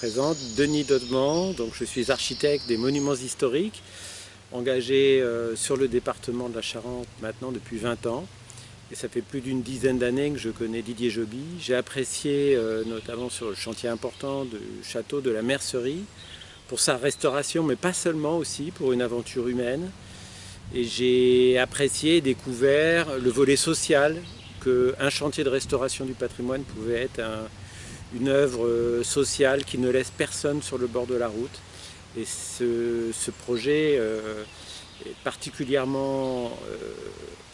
présente, Denis Dodman, donc je suis architecte des monuments historiques, engagé sur le département de la Charente maintenant depuis 20 ans. Et ça fait plus d'une dizaine d'années que je connais Didier Joby. J'ai apprécié, notamment sur le chantier important du château de la Mercerie, pour sa restauration, mais pas seulement aussi, pour une aventure humaine. Et j'ai apprécié et découvert le volet social, qu'un chantier de restauration du patrimoine pouvait être une œuvre sociale qui ne laisse personne sur le bord de la route. Et ce projet est particulièrement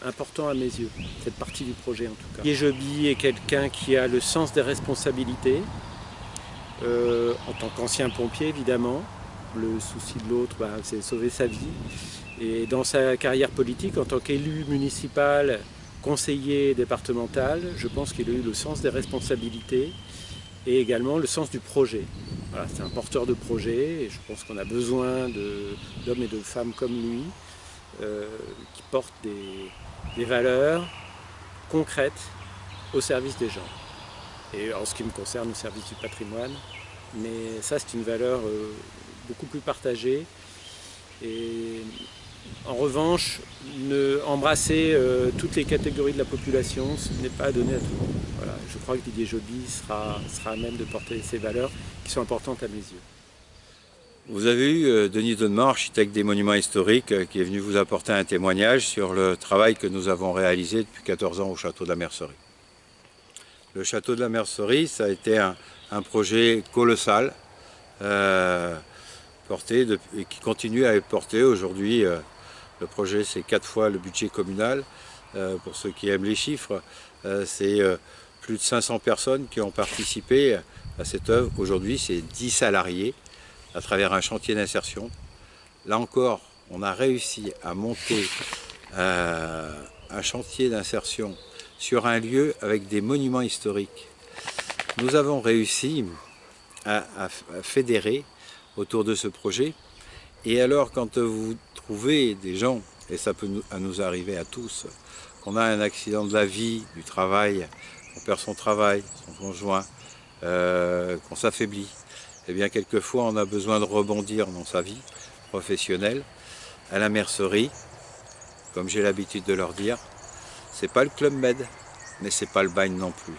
important à mes yeux, cette partie du projet en tout cas. Didier Joby est quelqu'un qui a le sens des responsabilités, en tant qu'ancien pompier évidemment. Le souci de l'autre, c'est sauver sa vie. Et dans sa carrière politique, en tant qu'élu municipal, conseiller départemental, je pense qu'il a eu le sens des responsabilités et également le sens du projet. Voilà, c'est un porteur de projet et je pense qu'on a besoin d'hommes et de femmes comme lui qui portent des valeurs concrètes au service des gens. Et en ce qui me concerne, au service du patrimoine. Mais ça, c'est une valeur beaucoup plus partagée. Et en revanche, embrasser toutes les catégories de la population, ce n'est pas donné à tout le monde. Voilà, je crois que Didier Joby sera à même de porter ces valeurs qui sont importantes à mes yeux. Vous avez eu Denis Dodman, architecte des monuments historiques, qui est venu vous apporter un témoignage sur le travail que nous avons réalisé depuis 14 ans au château de la Mercerie. Le château de la Mercerie, ça a été un projet colossal, porté et qui continue à être porté aujourd'hui. Le projet, c'est 4 fois le budget communal. Pour ceux qui aiment les chiffres, c'est plus de 500 personnes qui ont participé à cette œuvre. Aujourd'hui, c'est 10 salariés à travers un chantier d'insertion. Là encore, on a réussi à monter un chantier d'insertion sur un lieu avec des monuments historiques. Nous avons réussi à fédérer autour de ce projet. Et alors, quand vous trouvez des gens, et ça peut nous arriver à tous, qu'on a un accident de la vie, du travail, qu'on perd son travail, son conjoint, qu'on s'affaiblit, eh bien, quelquefois, on a besoin de rebondir dans sa vie professionnelle. À la Mercerie, comme j'ai l'habitude de leur dire, c'est pas le Club Med, mais c'est pas le bagne non plus.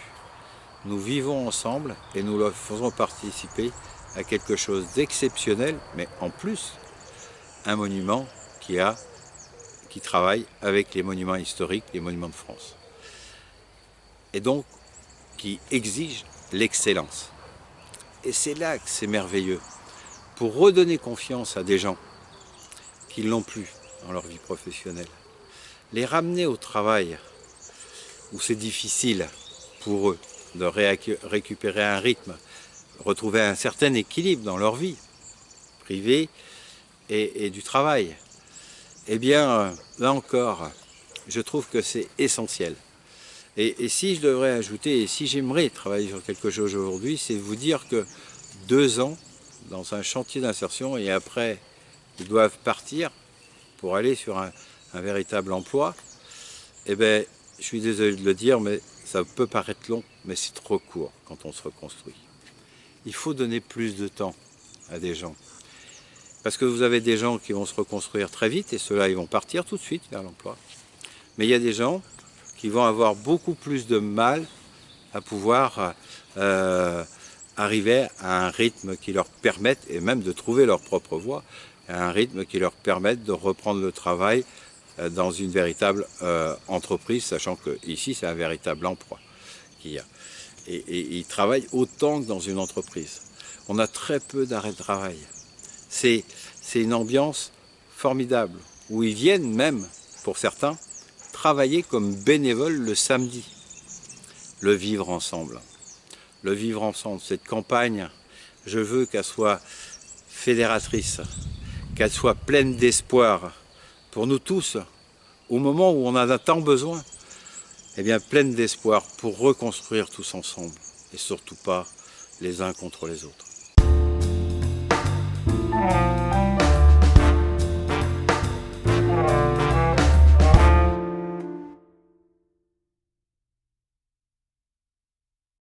Nous vivons ensemble et nous leur faisons participer à quelque chose d'exceptionnel, mais en plus, un monument qui travaille avec les monuments historiques, les monuments de France. Et donc, qui exige l'excellence. Et c'est là que c'est merveilleux. Pour redonner confiance à des gens qui ne l'ont plus dans leur vie professionnelle, les ramener au travail, où c'est difficile pour eux de récupérer un rythme, retrouver un certain équilibre dans leur vie privée et du travail. Eh bien, là encore, je trouve que c'est essentiel. Et si je devrais ajouter, et si j'aimerais travailler sur quelque chose aujourd'hui, c'est vous dire que 2 ans dans un chantier d'insertion et après, ils doivent partir pour aller sur un véritable emploi, eh bien, je suis désolé de le dire, mais ça peut paraître long, mais c'est trop court quand on se reconstruit. Il faut donner plus de temps à des gens. Parce que vous avez des gens qui vont se reconstruire très vite et ceux-là, ils vont partir tout de suite vers l'emploi. Mais il y a des gens qui vont avoir beaucoup plus de mal à pouvoir arriver à un rythme qui leur permette, et même de trouver leur propre voie, à un rythme qui leur permette de reprendre le travail dans une véritable entreprise, sachant qu'ici, c'est un véritable emploi qu'il y a. Et ils travaillent autant que dans une entreprise. On a très peu d'arrêts de travail. C'est une ambiance formidable, où ils viennent même, pour certains, travailler comme bénévoles le samedi. Le vivre ensemble. Le vivre ensemble, cette campagne, je veux qu'elle soit fédératrice, qu'elle soit pleine d'espoir pour nous tous, au moment où on en a tant besoin, eh bien pleine d'espoir pour reconstruire tous ensemble, et surtout pas les uns contre les autres.